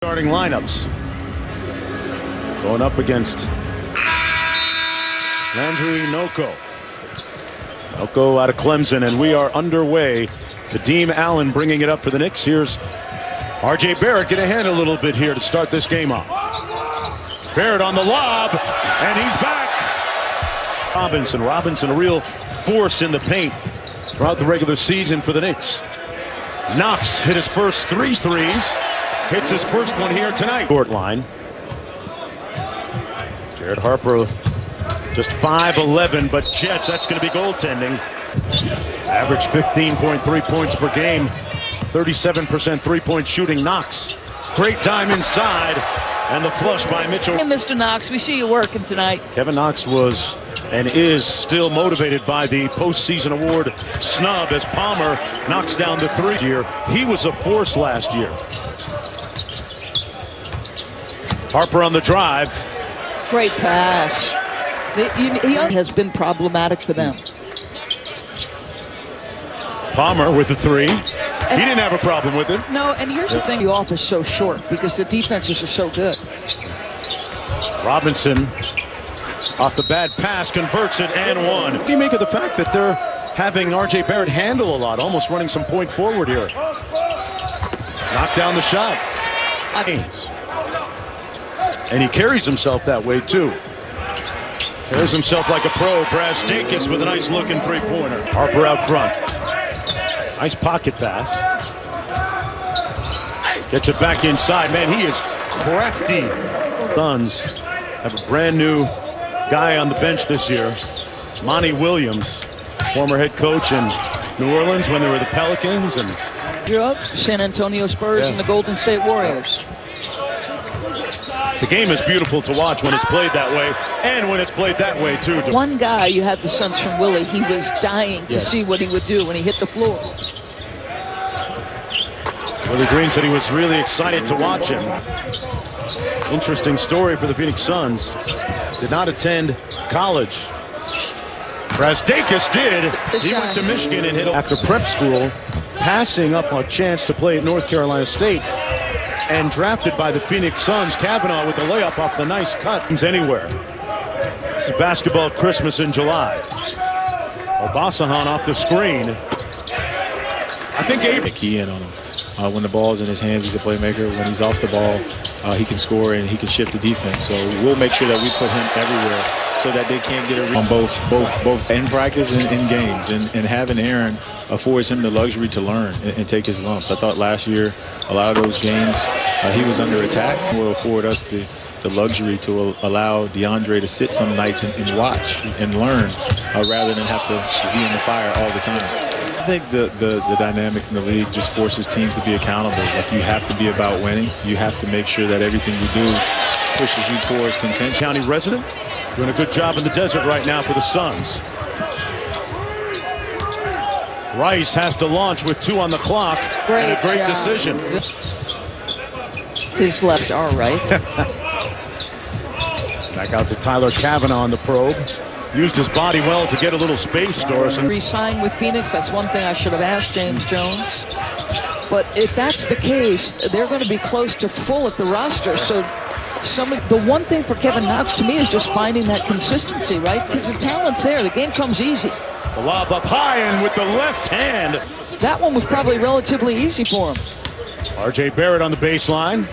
Starting lineups going up against Landry Noko. Noko out of Clemson, and we are underway. Kadeem Allen bringing it up for the Knicks. Here's R.J. Barrett getting ahead a little bit here to start this game off. Barrett on the lob, and he's back. Robinson, a real force in the paint throughout the regular season for the Knicks. Knox hit his first 3 threes. Hits his first one here tonight. Court line. Jared Harper just 5'11", but Jets, that's going to be goaltending. Average 15.3 points per game. 37% three-point shooting. Knox, great time inside, and the flush by Mitchell. Hey, Mr. Knox, we see you working tonight. Kevin Knox was and is still motivated by the postseason award snub as Palmer knocks down the 3 here. He was a force last year. Harper on the drive. Great pass. He has been problematic for them. Palmer with the 3. He didn't have a problem with it. No, and here's the thing. The off is so short because the defenses are so good. Robinson off the bad pass, converts it and one. What do you make of the fact that they're having R.J. Barrett handle a lot, almost running some point forward here? Knock down the shot. And he carries himself that way too. Carries himself like a pro. Brazdakis with a nice looking 3-pointer. Harper out front. Nice pocket pass. Gets it back inside. Man, he is crafty. Suns have a brand new guy on the bench this year. Monty Williams, former head coach in New Orleans when they were the Pelicans. And San Antonio Spurs and the Golden State Warriors. The game is beautiful to watch when it's played that way, and when it's played that way too. One guy you had the sense from Willie, he was dying to see what he would do when he hit the floor. Willie Green said he was really excited to watch him. Interesting story for the Phoenix Suns. Did not attend college. Brazdakis did. He went to Michigan and hit after prep school, passing up a chance to play at North Carolina State. And drafted by the Phoenix Suns. Kavanaugh with the layup off the nice cut. Anywhere. This is basketball Christmas in July. Obasahan off the screen. I think Avery key in on him. When the ball's in his hands, he's a playmaker. When he's off the ball, he can score and he can shift the defense. So we'll make sure that we put him everywhere so that they can't get a on both in practice and in games. And having Aaron affords him the luxury to learn and take his lumps. I thought last year, a lot of those games, he was under attack. Will afford us the luxury to allow DeAndre to sit some nights and watch and learn rather than have to be in the fire all the time. I think the dynamic in the league just forces teams to be accountable. Like, you have to be about winning. You have to make sure that everything you do pushes you towards contention. County resident, doing a good job in the desert right now for the Suns. Rice has to launch with 2 on the clock. Great decision. His left or right. Back out to Tyler Kavanaugh on the probe. Used his body well to get a little space, Doris. Re-sign with Phoenix. That's one thing I should have asked James Jones. But if that's the case, they're going to be close to full at the roster. So the one thing for Kevin Knox to me is just finding that consistency, right? Because the talent's there. The game comes easy. The lob up high and with the left hand. That one was probably relatively easy for him. R.J. Barrett on the baseline.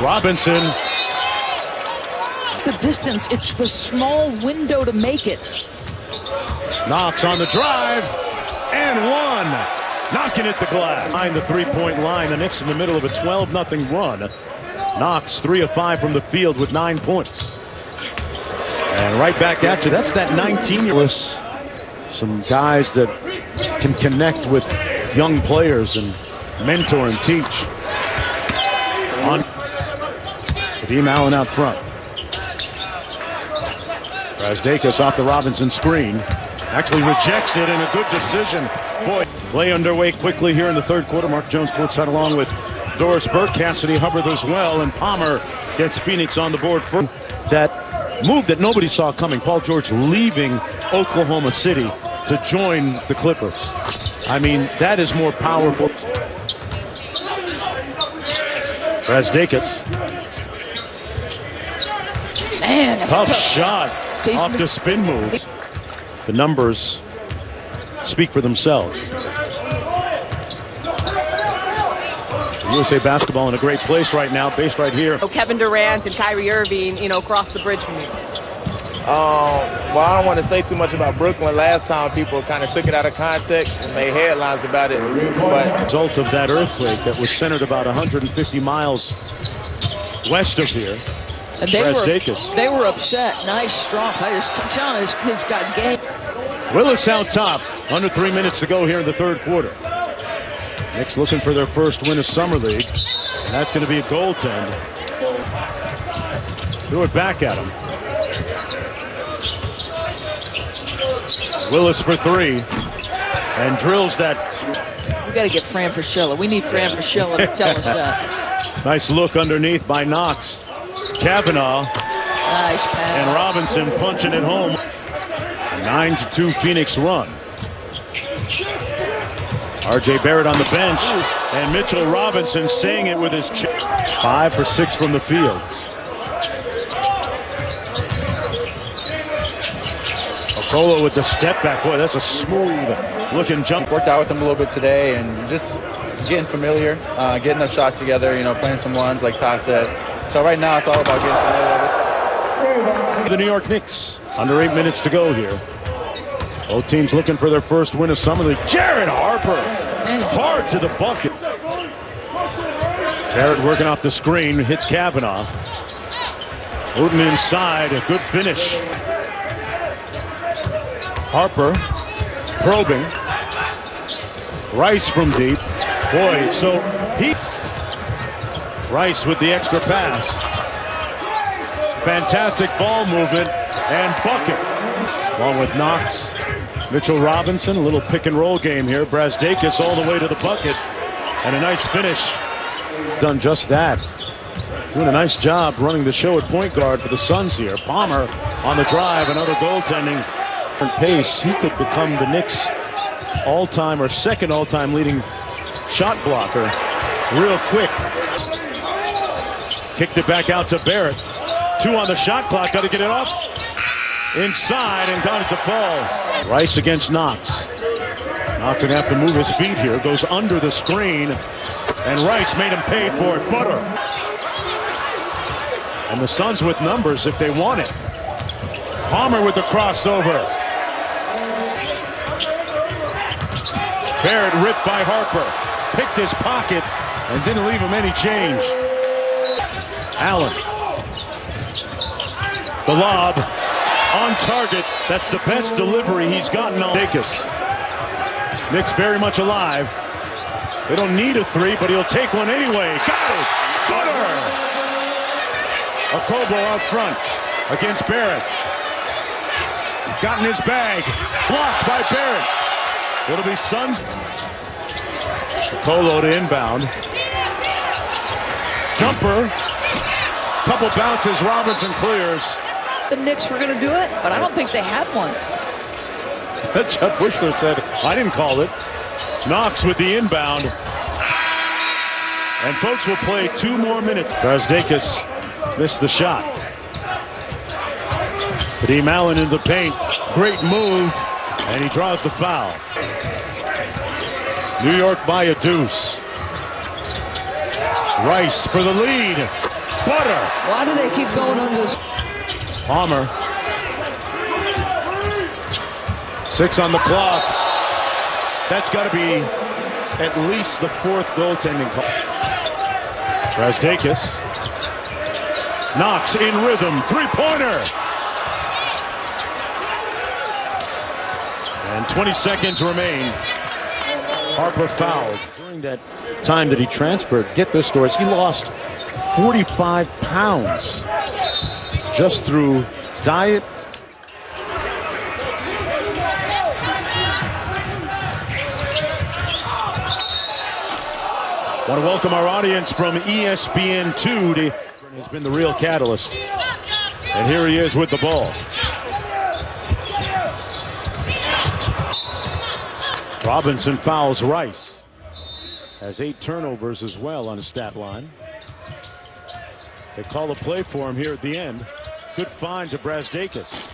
Robinson. The distance, it's the small window to make it. Knox on the drive and one. Knocking at the glass. Behind the 3-point line, the Knicks in the middle of a 12-0 run. Knox 3 of 5 from the field with 9 points. And right back at you. That's that 19-year-old. Some guys that can connect with young players and mentor and teach. On Kadeem Allen out front. Brazdakis off the Robinson screen. Actually rejects it, and a good decision. Boy, play underway quickly here in the third quarter. Mark Jones courtside along with Doris Burke, Cassidy Hubbard as well, and Palmer gets Phoenix on the board for that move that nobody saw coming. Paul George leaving Oklahoma City to join the Clippers. I mean, that is more powerful. Brazdakis. Man, Tough shot off the spin move. The numbers speak for themselves. USA basketball in a great place right now, based right here. Kevin Durant and Kyrie Irving, cross the bridge for me. Well, I don't want to say too much about Brooklyn. Last time people kind of took it out of context and made headlines about it. But result of that earthquake that was centered about 150 miles west of here. And they were upset. Nice, strong. I'm telling you, he's got game. Willis out top. Under 3 minutes to go here in the third quarter. Knicks looking for their first win of Summer League. And that's going to be a goaltend. Threw it back at him. Willis for three. And drills that. We got to get Fran Fraschilla. We need Fran Fraschilla to tell us that. Nice look underneath by Knox. Kavanaugh. Nice pass. And Robinson punching it home. 9-2 Phoenix run. R.J. Barrett on the bench. And Mitchell Robinson saying it with his chest. 5 for 6 from the field. Okolo with the step back. Boy, that's a smooth looking jump. Worked out with him a little bit today and just getting familiar, getting the shots together, playing some ones like Todd said. So right now it's all about getting familiar with it. The New York Knicks, under 8 minutes to go here. Both teams looking for their first win of Summer League. Jared Harper, hard to the bucket. Jared working off the screen, hits Kavanaugh. Moving inside, a good finish. Harper probing. Rice from deep. Boy, so Rice with the extra pass. Fantastic ball movement and bucket. Along with Knox, Mitchell Robinson, a little pick and roll game here. Brazdakis all the way to the bucket. And a nice finish. Done just that. Doing a nice job running the show at point guard for the Suns here. Palmer on the drive, another goaltending pace. He could become the Knicks all-time or second all-time leading shot blocker real quick. Kicked it back out to Barrett. 2 on the shot clock. Got to get it off. Inside and got it to fall. Rice against Knox. Knox gonna have to move his feet here. Goes under the screen. And Rice made him pay for it. Butter. And the Suns with numbers if they want it. Palmer with the crossover. Barrett ripped by Harper. Picked his pocket and didn't leave him any change. Allen. The lob on target. That's the best delivery he's gotten on Dacus. Knicks very much alive. They don't need a three, but he'll take one anyway. Got it! Butter! Okobo out front against Barrett. Got in his bag. Blocked by Barrett. It'll be Suns. Okolo to inbound. Jumper. Couple bounces. Robinson clears. The Knicks were going to do it, but I don't think they had one. Chuck Bushler said, I didn't call it. Knox with the inbound. And folks will play 2 more minutes. Brazdakis missed the shot. Kadeem Allen in the paint. Great move. And he draws the foul. New York by a deuce. Rice for the lead. Butter. Why do they keep going on this? Palmer. 6 on the clock. That's got to be at least the 4th goaltending call. Brazdakis. Knox in rhythm. 3-pointer. And 20 seconds remain. Harper fouled. During that time that he transferred, get this, Doris, he lost 45 pounds just through diet. Want to welcome our audience from ESPN2. Has been the real catalyst. And here he is with the ball. Robinson fouls Rice. Has 8 turnovers as well on his stat line. They call a play for him here at the end. Good find to Brazdakis.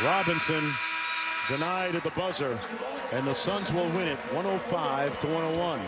Robinson denied at the buzzer, and the Suns will win it 105 to 101.